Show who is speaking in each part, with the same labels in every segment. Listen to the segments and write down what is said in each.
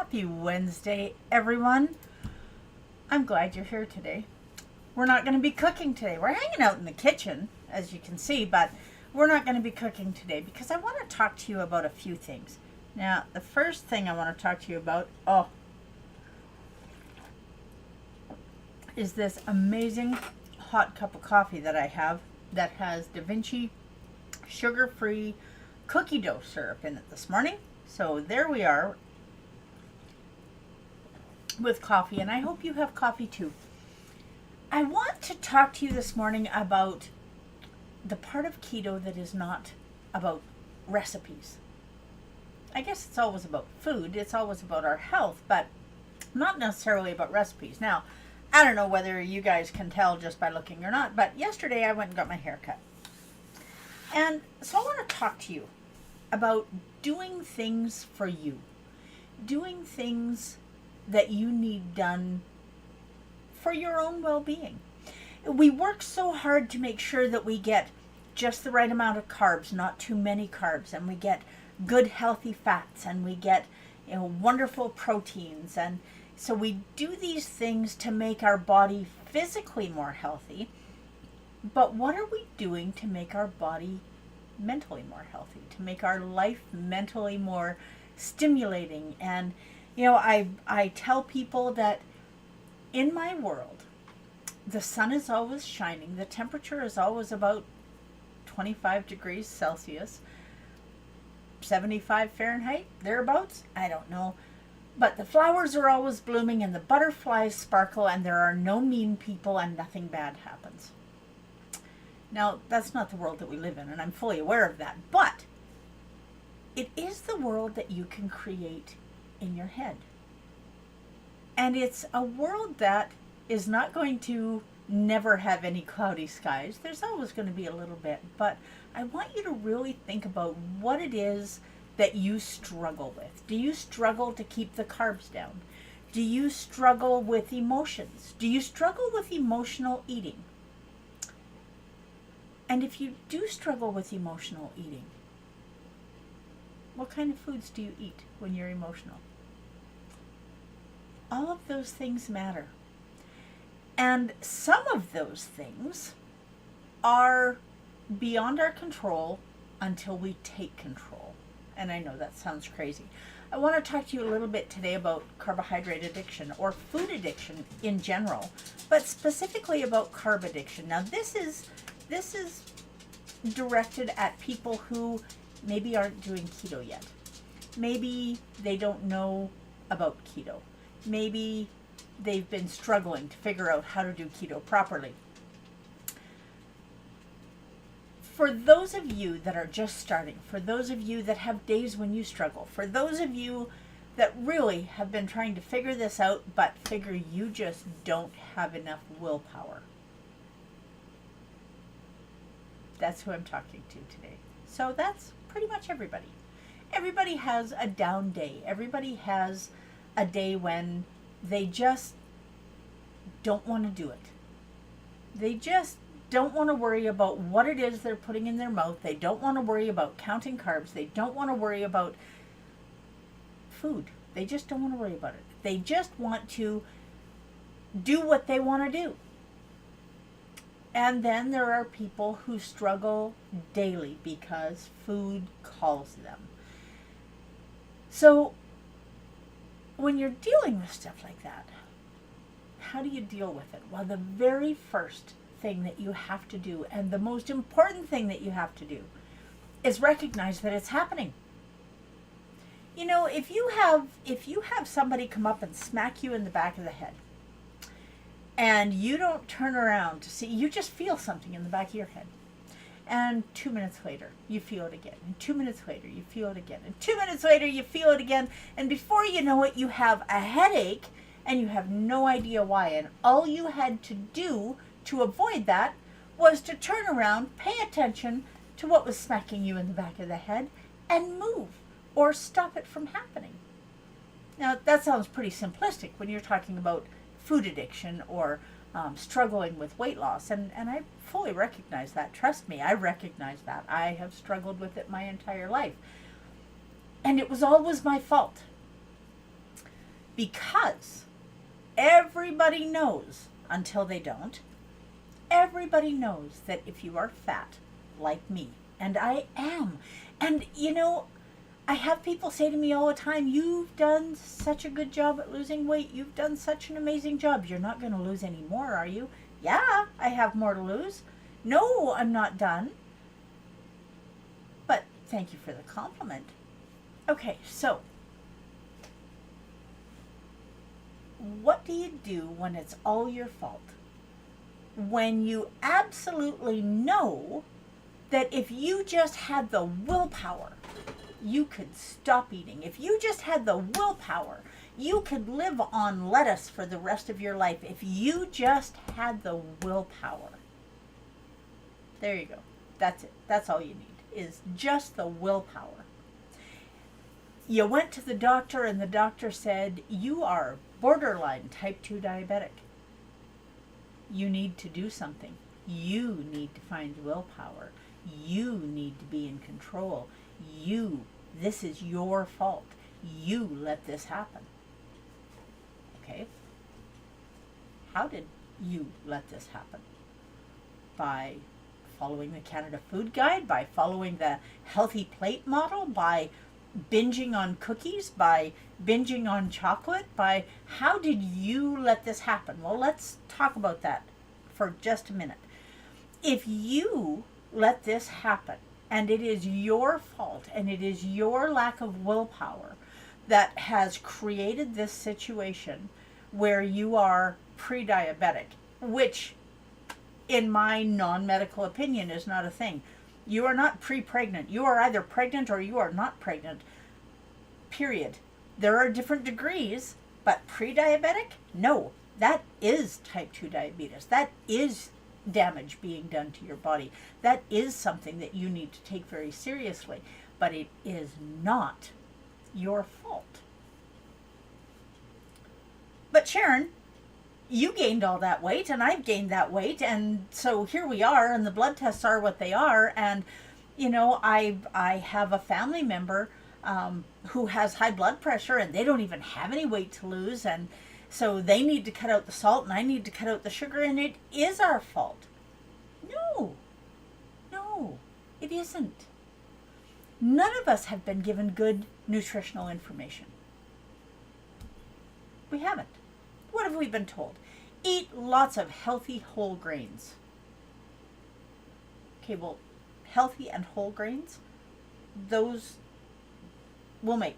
Speaker 1: Happy Wednesday, everyone. I'm glad you're here today. We're not going to be cooking today. We're hanging out in the kitchen, as you can see, but we're not going to be cooking today because I want to talk to you about a few things. Now, the first thing I want to talk to you about, is this amazing hot cup of coffee that I have that has Da Vinci sugar-free cookie dough syrup in it this morning. So there we are with coffee, and I hope you have coffee too. I want to talk to you this morning about the part of keto that is not about recipes. I guess it's always about food, it's always about our health, but not necessarily about recipes. Now, I don't know whether you guys can tell just by looking or not, but yesterday I went and got my hair cut. And so I want to talk to you about doing things for you, doing things that you need done for your own well-being. We work so hard to make sure that we get just the right amount of carbs, not too many carbs, and we get good healthy fats, and we get wonderful proteins, and so we do these things to make our body physically more healthy. But what are we doing to make our body mentally more healthy, to make our life mentally more stimulating? And I tell people that in my world, the sun is always shining, the temperature is always about 25 degrees Celsius, 75 Fahrenheit, thereabouts, I don't know. But the flowers are always blooming and the butterflies sparkle and there are no mean people and nothing bad happens. Now, that's not the world that we live in, and I'm fully aware of that, but it is the world that you can create in your head. And it's a world that is not going to never have any cloudy skies. There's always going to be a little bit, but I want you to really think about what it is that you struggle with. Do you struggle to keep the carbs down? Do you struggle with emotions? Do you struggle with emotional eating? And if you do struggle with emotional eating, what kind of foods do you eat when you're emotional? All of those things matter. And some of those things are beyond our control until we take control. And I know that sounds crazy. I want to talk to you a little bit today about carbohydrate addiction or food addiction in general, but specifically about carb addiction. Now, this is directed at people who maybe aren't doing keto yet. Maybe they don't know about keto. Maybe they've been struggling to figure out how to do keto properly. For those of you that are just starting, for those of you that have days when you struggle, for those of you that really have been trying to figure this out but figure you just don't have enough willpower, that's who I'm talking to today. So that's pretty much everybody. Everybody has a down day. Everybody has a day when they just don't want to do it. They just don't want to worry about what it is they're putting in their mouth. They don't want to worry about counting carbs. They don't want to worry about food. They just don't want to worry about it. They just want to do what they want to do. And then there are people who struggle daily because food calls them. So when you're dealing with stuff like that, how do you deal with it? Well, the very first thing that you have to do, and the most important thing that you have to do, is recognize that it's happening. If you have somebody come up and smack you in the back of the head, and you don't turn around to see, you just feel something in the back of your head. And 2 minutes later, you feel it again. And 2 minutes later, you feel it again. And 2 minutes later, you feel it again. And before you know it, you have a headache and you have no idea why. And all you had to do to avoid that was to turn around, pay attention to what was smacking you in the back of the head, and move or stop it from happening. Now, that sounds pretty simplistic when you're talking about food addiction or struggling with weight loss, and I fully recognize that. Trust me, I recognize that. I have struggled with it my entire life, and it was always my fault. Because everybody knows, until they don't, everybody knows that if you are fat, like me, and I am, and I have people say to me all the time, you've done such a good job at losing weight. You've done such an amazing job. You're not going to lose any more, are you? Yeah, I have more to lose. No, I'm not done. But thank you for the compliment. Okay, so what do you do when it's all your fault? When you absolutely know that if you just had the willpower, you could stop eating. If you just had the willpower, you could live on lettuce for the rest of your life. If you just had the willpower. There you go. That's it. That's all you need, is just the willpower. You went to the doctor and the doctor said, you are borderline type 2 diabetic. You need to do something. You need to find willpower. You need to be in control. This is your fault. You let this happen. Okay? How did you let this happen? By following the Canada Food Guide, by following the healthy plate model, by binging on cookies, by binging on chocolate, by how did you let this happen? Well, let's talk about that for just a minute. If you let this happen, and it is your fault, and it is your lack of willpower that has created this situation where you are pre-diabetic, which in my non-medical opinion is not a thing. You are not pre-pregnant. You are either pregnant or you are not pregnant. Period. There are different degrees, but pre-diabetic? No. That is type 2 diabetes. That is damage being done to your body. That is something that you need to take very seriously, but it is not your fault. But Sharon, you gained all that weight and I've gained that weight, and so here we are, and the blood tests are what they are, and I have a family member who has high blood pressure and they don't even have any weight to lose, and so they need to cut out the salt and I need to cut out the sugar, and it is our fault. No, it isn't. None of us have been given good nutritional information. We haven't. What have we been told? Eat lots of healthy whole grains. Okay, well, healthy and whole grains, those, we'll make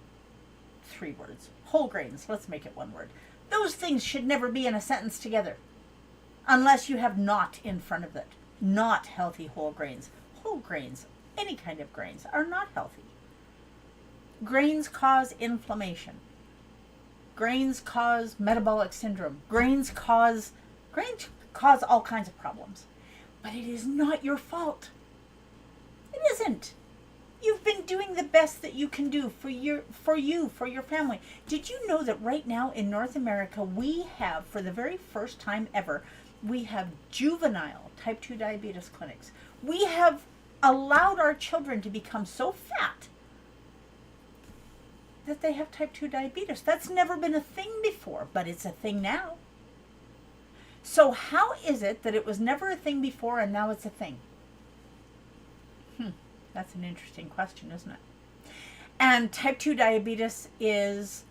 Speaker 1: 3 words. Whole grains, let's make it 1 word. Those things should never be in a sentence together unless you have not in front of it. Not healthy whole grains. Whole grains, any kind of grains, are not healthy. Grains cause inflammation. Grains cause metabolic syndrome. Grains cause all kinds of problems. But it is not your fault. It isn't. You've been doing the best that you can do for your family. Did you know that right now in North America, we have, for the very first time ever, we have juvenile type 2 diabetes clinics. We have allowed our children to become so fat that they have type 2 diabetes. That's never been a thing before, but it's a thing now. So how is it that it was never a thing before and now it's a thing? That's an interesting question, isn't it? And type 2 diabetes is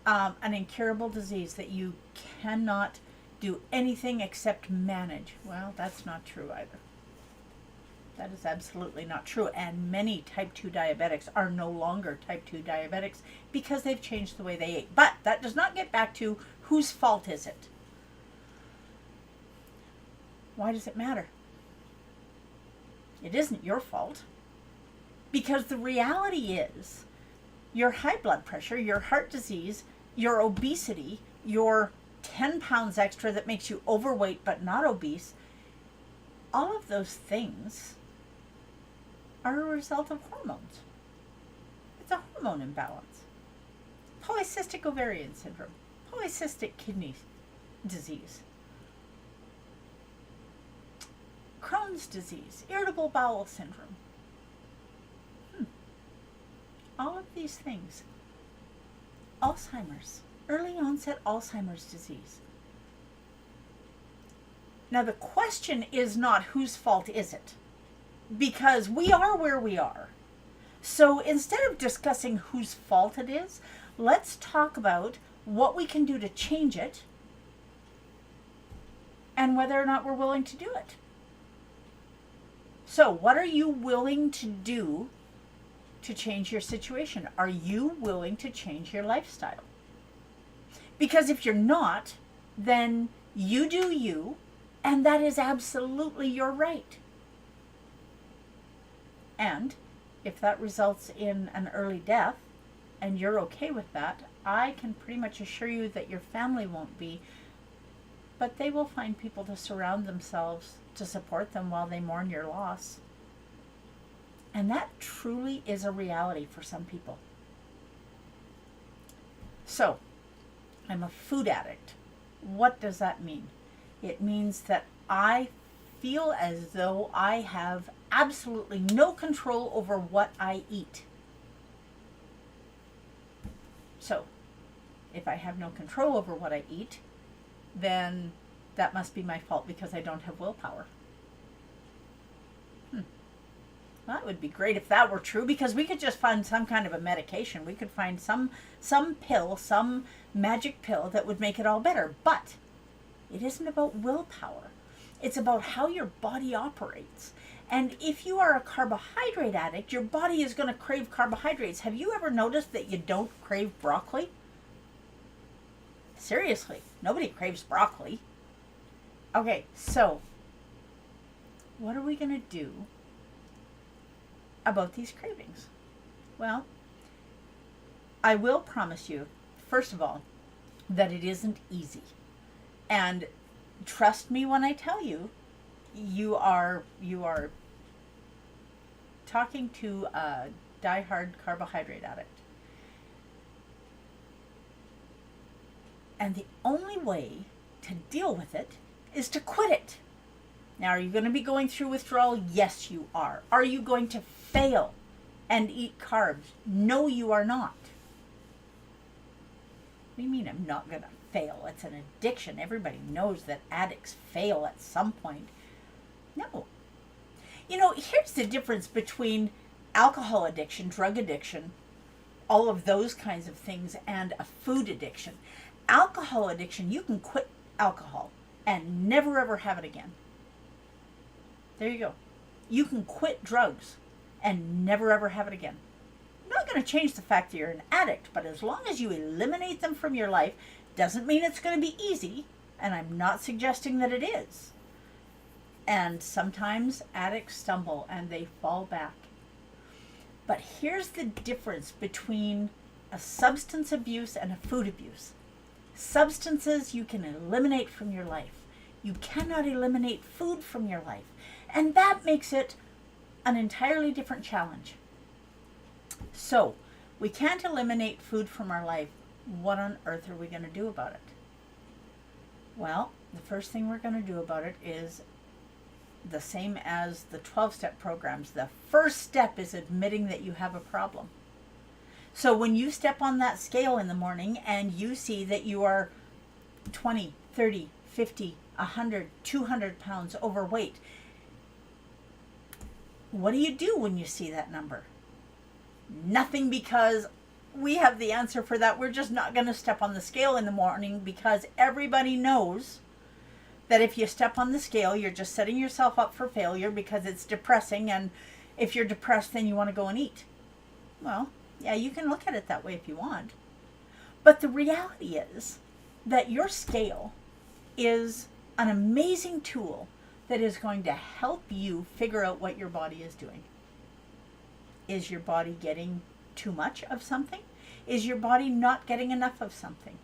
Speaker 1: an incurable disease that you cannot do anything except manage. Well, that's not true either. That is absolutely not true. And many type 2 diabetics are no longer type 2 diabetics because they've changed the way they ate. But that does not get back to whose fault is it? Why does it matter? It isn't your fault. Because the reality is your high blood pressure, your heart disease, your obesity, your 10 pounds extra that makes you overweight but not obese, all of those things are a result of hormones. It's a hormone imbalance. Polycystic ovarian syndrome, polycystic kidney disease, Crohn's disease, irritable bowel syndrome. All of these things, Alzheimer's, early onset Alzheimer's disease. Now, the question is not whose fault is it, because we are where we are. So instead of discussing whose fault it is, let's talk about what we can do to change it and whether or not we're willing to do it. So, what are you willing to do to change your situation? Are you willing to change your lifestyle? Because if you're not, then you do you, and that is absolutely your right. And if that results in an early death, and you're okay with that, I can pretty much assure you that your family won't be, but they will find people to surround themselves to support them while they mourn your loss. And that truly is a reality for some people. So, I'm a food addict. What does that mean? It means that I feel as though I have absolutely no control over what I eat. So, if I have no control over what I eat, then that must be my fault because I don't have willpower. Well, that would be great if that were true, because we could just find some kind of a medication. We could find some pill, some magic pill that would make it all better. But it isn't about willpower. It's about how your body operates. And if you are a carbohydrate addict, your body is going to crave carbohydrates. Have you ever noticed that you don't crave broccoli? Seriously, nobody craves broccoli. Okay, so what are we going to do about these cravings? Well, I will promise you, first of all, that it isn't easy. And trust me when I tell you, you are talking to a diehard carbohydrate addict. And the only way to deal with it is to quit it. Now, are you going to be going through withdrawal? Yes, you are. Are you going to fail and eat carbs? No, you are not. What do you mean I'm not going to fail? It's an addiction. Everybody knows that addicts fail at some point. No. You know, here's the difference between alcohol addiction, drug addiction, all of those kinds of things, and a food addiction. Alcohol addiction, you can quit alcohol and never ever have it again. There you go. You can quit drugs and never ever have it again. Not going to change the fact that you're an addict, but as long as you eliminate them from your life, doesn't mean it's going to be easy, and I'm not suggesting that it is. And sometimes addicts stumble and they fall back. But here's the difference between a substance abuse and a food abuse. Substances you can eliminate from your life. You cannot eliminate food from your life. And that makes it an entirely different challenge. So, we can't eliminate food from our life. What on earth are we going to do about it? Well, the first thing we're going to do about it is the same as the 12-step programs. The first step is admitting that you have a problem. So when you step on that scale in the morning and you see that you are 20, 30, 50, 100, 200 pounds overweight, what do you do when you see that number? Nothing, because we have the answer for that. We're just not going to step on the scale in the morning, because everybody knows that if you step on the scale, you're just setting yourself up for failure because it's depressing. And if you're depressed, then you want to go and eat. Well, yeah, you can look at it that way if you want. But the reality is that your scale is an amazing tool that is going to help you figure out what your body is doing. Is your body getting too much of something? Is your body not getting enough of something?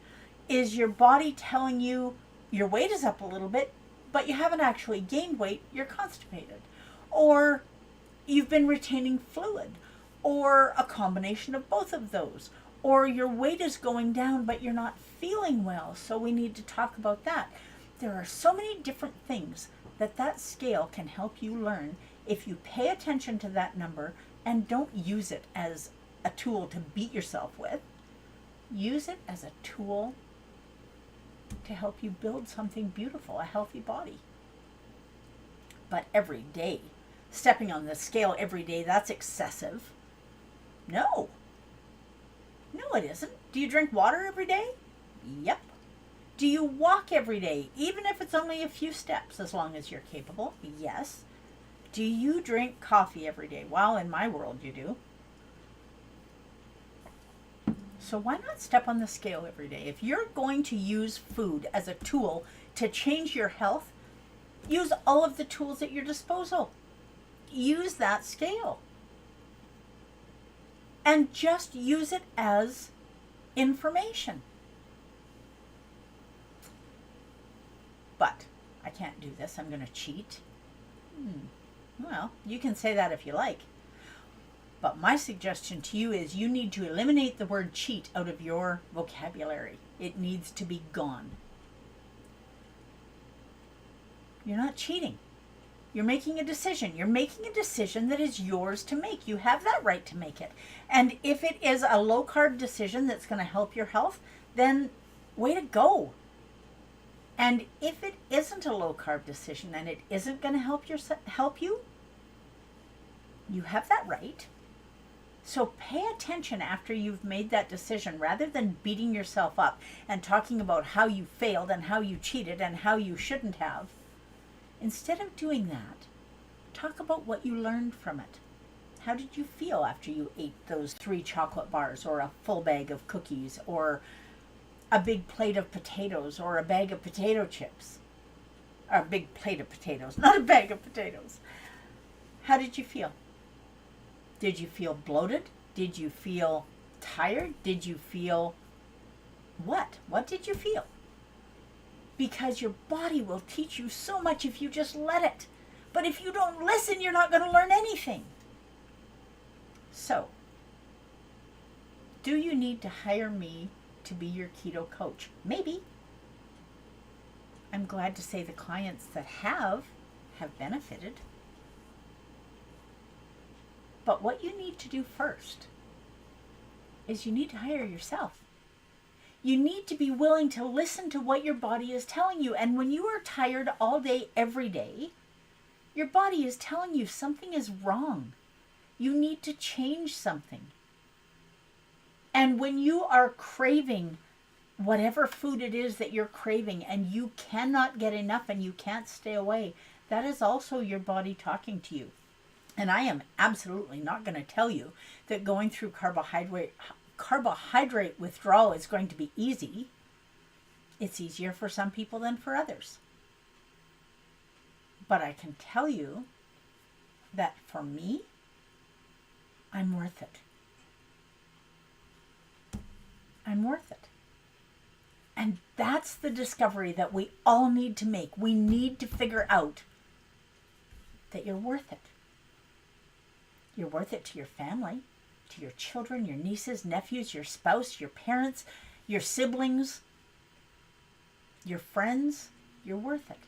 Speaker 1: Is your body telling you your weight is up a little bit, but you haven't actually gained weight, you're constipated? Or you've been retaining fluid? Or a combination of both of those? Or your weight is going down, but you're not feeling well, so we need to talk about that. There are so many different things that scale can help you learn if you pay attention to that number and don't use it as a tool to beat yourself with. Use it as a tool to help you build something beautiful, a healthy body. But every day, stepping on the scale every day, that's excessive. No. No, it isn't. Do you drink water every day? Yep. Do you walk every day, even if it's only a few steps, as long as you're capable? Yes. Do you drink coffee every day? Well, in my world, you do. So why not step on the scale every day? If you're going to use food as a tool to change your health, use all of the tools at your disposal. Use that scale. And just use it as information. But I can't do this. I'm going to cheat. Well, you can say that if you like. But my suggestion to you is you need to eliminate the word cheat out of your vocabulary. It needs to be gone. You're not cheating. You're making a decision. You're making a decision that is yours to make. You have that right to make it. And if it is a low-carb decision that's going to help your health, then way to go. And if it isn't a low-carb decision and it isn't going to help you, you have that right. So pay attention after you've made that decision, rather than beating yourself up and talking about how you failed and how you cheated and how you shouldn't have. Instead of doing that, talk about what you learned from it. How did you feel after you ate those 3 chocolate bars, or a full bag of cookies, or a big plate of potatoes, or a bag of potato chips? Or a big plate of potatoes, not a bag of potatoes. How did you feel? Did you feel bloated? Did you feel tired? Did you feel what? What did you feel? Because your body will teach you so much if you just let it. But if you don't listen, you're not going to learn anything. So, do you need to hire me to be your keto coach? Maybe. I'm glad to say the clients that have benefited. But what you need to do first is you need to hire yourself. You need to be willing to listen to what your body is telling you. And when you are tired all day, every day, your body is telling you something is wrong. You need to change something. And when you are craving whatever food it is that you're craving and you cannot get enough and you can't stay away, that is also your body talking to you. And I am absolutely not going to tell you that going through carbohydrate withdrawal is going to be easy. It's easier for some people than for others. But I can tell you that for me, I'm worth it. I'm worth it. And that's the discovery that we all need to make. We need to figure out that you're worth it. You're worth it to your family, to your children, your nieces, nephews, your spouse, your parents, your siblings, your friends. You're worth it.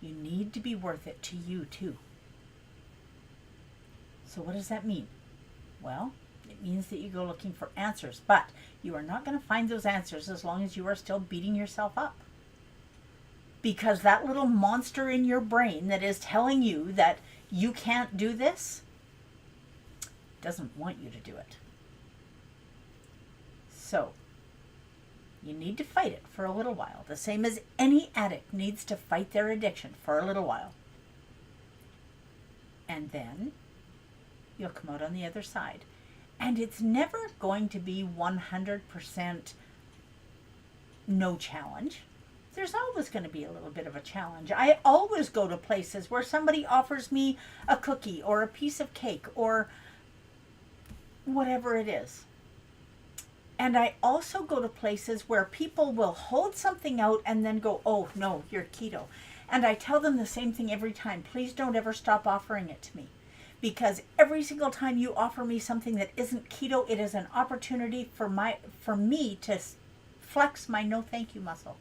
Speaker 1: You need to be worth it to you too. So what does that mean? Well, it means that you go looking for answers, but you are not going to find those answers as long as you are still beating yourself up. Because that little monster in your brain that is telling you that you can't do this doesn't want you to do it. So, you need to fight it for a little while, the same as any addict needs to fight their addiction for a little while. And then you'll come out on the other side. And it's never going to be 100% no challenge. There's always going to be a little bit of a challenge. I always go to places where somebody offers me a cookie or a piece of cake or whatever it is. And I also go to places where people will hold something out and then go, oh, no, you're keto. And I tell them the same thing every time. Please don't ever stop offering it to me. Because every single time you offer me something that isn't keto, it is an opportunity for me to flex my no thank you muscle.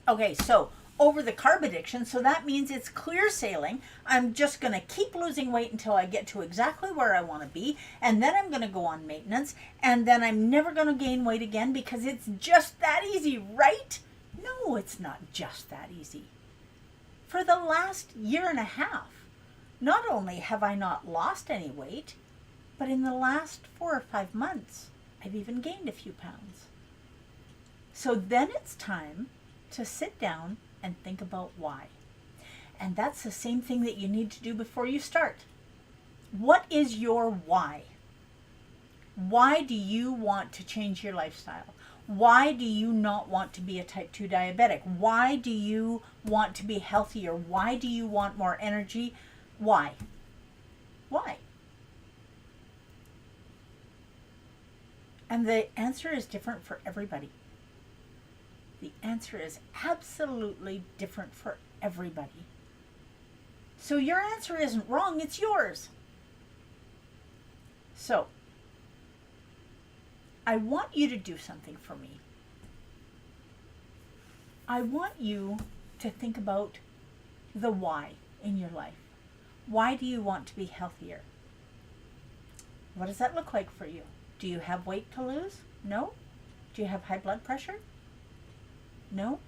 Speaker 1: Okay, so over the carb addiction, so that means it's clear sailing. I'm just going to keep losing weight until I get to exactly where I want to be, and then I'm going to go on maintenance, and then I'm never going to gain weight again because it's just that easy, right? No, it's not just that easy. For the last year and a half, not only have I not lost any weight, but in the last 4 or 5 months, I've even gained a few pounds. So then it's time to sit down and think about why. And that's the same thing that you need to do before you start. What is your why? Why do you want to change your lifestyle? Why do you not want to be a type 2 diabetic? Why do you want to be healthier? Why do you want more energy? Why? Why? And the answer is different for everybody. The answer is absolutely different for everybody. So your answer isn't wrong, it's yours. So, I want you to do something for me. I want you to think about the why in your life. Why do you want to be healthier? What does that look like for you? Do you have weight to lose? No? Do you have high blood pressure? No?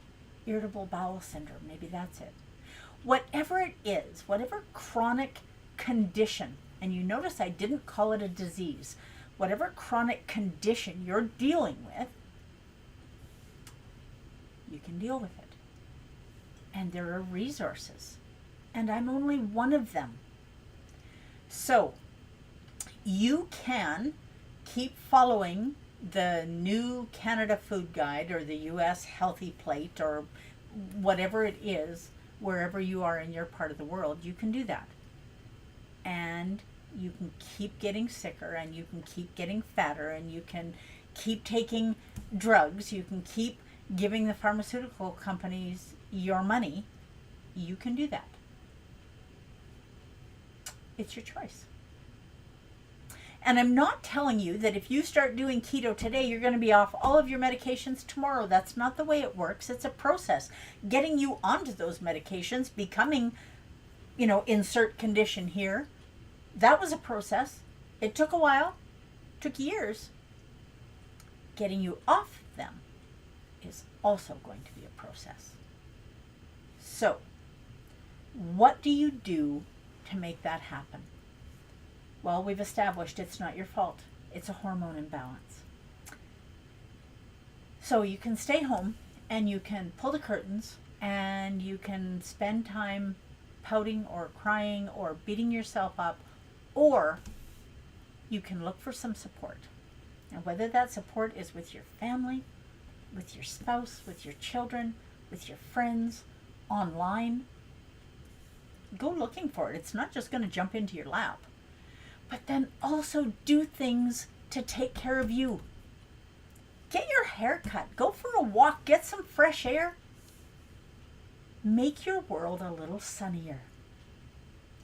Speaker 1: Irritable bowel syndrome, maybe that's it. Whatever it is, whatever chronic condition, and you notice I didn't call it a disease, whatever chronic condition you're dealing with, you can deal with it. And there are resources. And I'm only one of them. So, you can keep following the new Canada Food Guide or the US Healthy Plate or whatever it is, wherever you are in your part of the world, you can do that. And you can keep getting sicker, and you can keep getting fatter, and you can keep taking drugs, you can keep giving the pharmaceutical companies your money. You can do that. It's your choice. And I'm not telling you that if you start doing keto today, you're going to be off all of your medications tomorrow. That's not the way it works. It's a process. Getting you onto those medications, becoming, insert condition here, that was a process. It took a while, took years. Getting you off them is also going to be a process. So, what do you do to make that happen? Well, we've established it's not your fault. It's a hormone imbalance. So you can stay home and you can pull the curtains and you can spend time pouting or crying or beating yourself up, or you can look for some support. And whether that support is with your family, with your spouse, with your children, with your friends, online, go looking for it. It's not just going to jump into your lap. But then also do things to take care of you. Get your hair cut. Go for a walk. Get some fresh air. Make your world a little sunnier.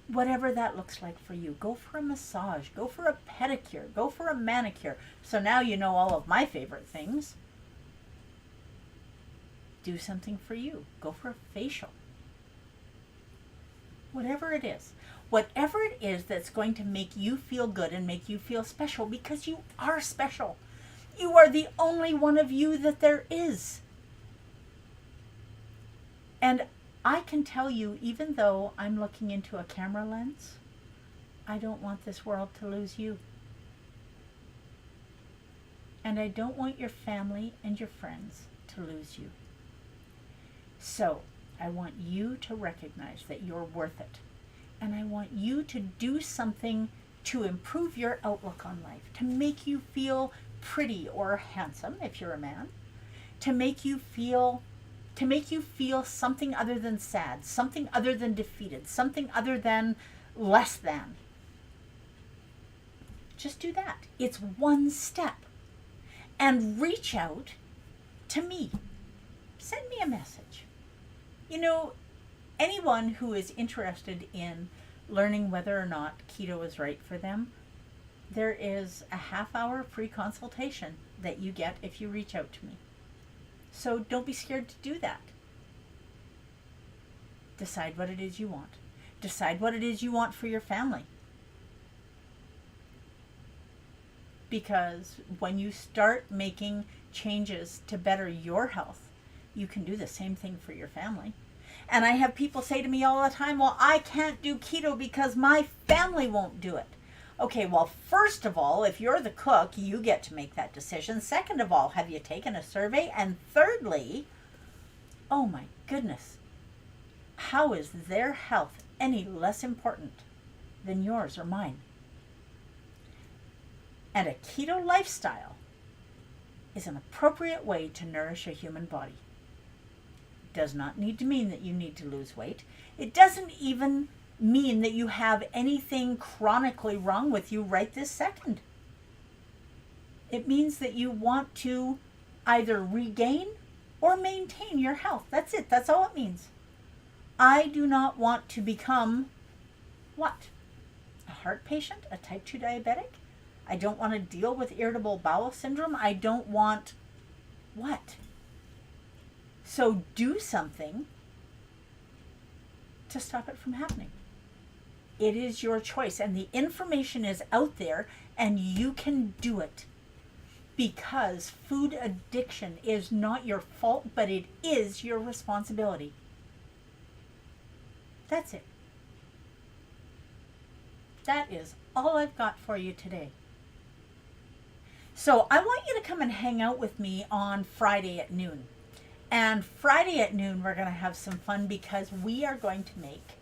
Speaker 1: Whatever that looks like for you. Go for a massage. Go for a pedicure. Go for a manicure. So now you know all of my favorite things. Do something for you. Go for a facial. Whatever it is. Whatever it is that's going to make you feel good and make you feel special, because you are special. You are the only one of you that there is. And I can tell you, even though I'm looking into a camera lens, I don't want this world to lose you. And I don't want your family and your friends to lose you. So, I want you to recognize that you're worth it. And I want you to do something to improve your outlook on life, to make you feel pretty or handsome if you're a man, to make you feel something other than sad, something other than defeated, something other than less than. Just do that. It's one step. And reach out to me. Send me a message. Anyone who is interested in learning whether or not keto is right for them, there is a half-hour free consultation that you get if you reach out to me. So don't be scared to do that. Decide what it is you want. Decide what it is you want for your family. Because when you start making changes to better your health, you can do the same thing for your family. And I have people say to me all the time, well, I can't do keto because my family won't do it. Okay, well, first of all, if you're the cook, you get to make that decision. Second of all, have you taken a survey? And thirdly, oh my goodness, how is their health any less important than yours or mine? And a keto lifestyle is an appropriate way to nourish a human body. It does not need to mean that you need to lose weight. It doesn't even mean that you have anything chronically wrong with you right this second. It means that you want to either regain or maintain your health. That's it. That's all it means. I do not want to become what? A heart patient? A type 2 diabetic? I don't want to deal with irritable bowel syndrome. I don't want what? So do something to stop it from happening. It is your choice, and the information is out there, and you can do it. Because food addiction is not your fault, but it is your responsibility. That's it. That is all I've got for you today. So I want you to come and hang out with me on Friday at noon. And Friday at noon, we're going to have some fun because we are going to make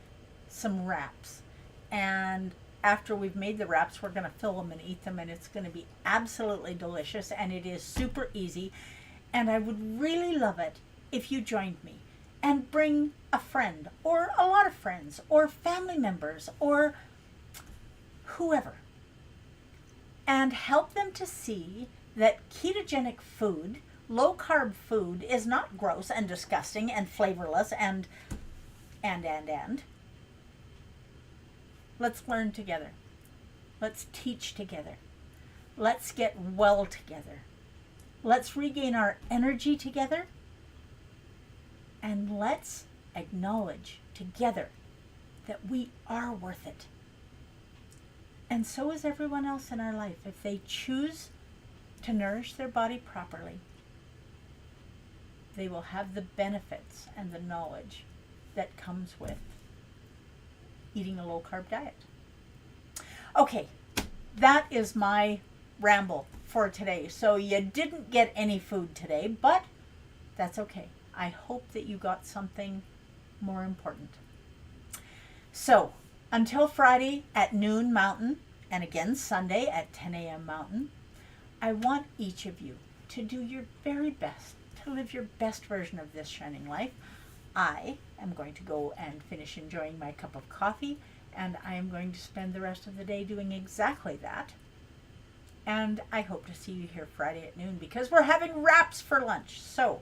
Speaker 1: some wraps. And after we've made the wraps, we're going to fill them and eat them. And it's going to be absolutely delicious. And it is super easy. And I would really love it if you joined me and bring a friend or a lot of friends or family members or whoever. And help them to see that ketogenic food, low-carb food, is not gross and disgusting and flavorless and. Let's learn together. Let's teach together. Let's get well together. Let's regain our energy together. And let's acknowledge together that we are worth it. And so is everyone else in our life. If they choose to nourish their body properly, they will have the benefits and the knowledge that comes with eating a low-carb diet. Okay, that is my ramble for today. So you didn't get any food today, but that's okay. I hope that you got something more important. So, until Friday at noon Mountain, and again Sunday at 10 a.m. Mountain, I want each of you to do your very best to live your best version of this shining life. I am going to go and finish enjoying my cup of coffee, and I am going to spend the rest of the day doing exactly that. And I hope to see you here Friday at noon because we're having wraps for lunch. So,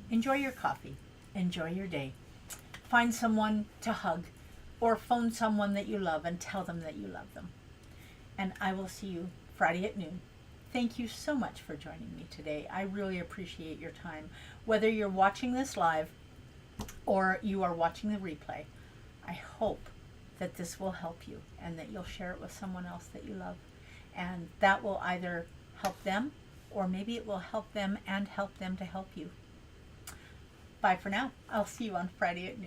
Speaker 1: enjoy your coffee. Enjoy your day. Find someone to hug or phone someone that you love and tell them that you love them. And I will see you Friday at noon. Thank you so much for joining me today. I really appreciate your time. Whether you're watching this live or you are watching the replay, I hope that this will help you and that you'll share it with someone else that you love. And that will either help them or maybe it will help them and help them to help you. Bye for now. I'll see you on Friday at noon.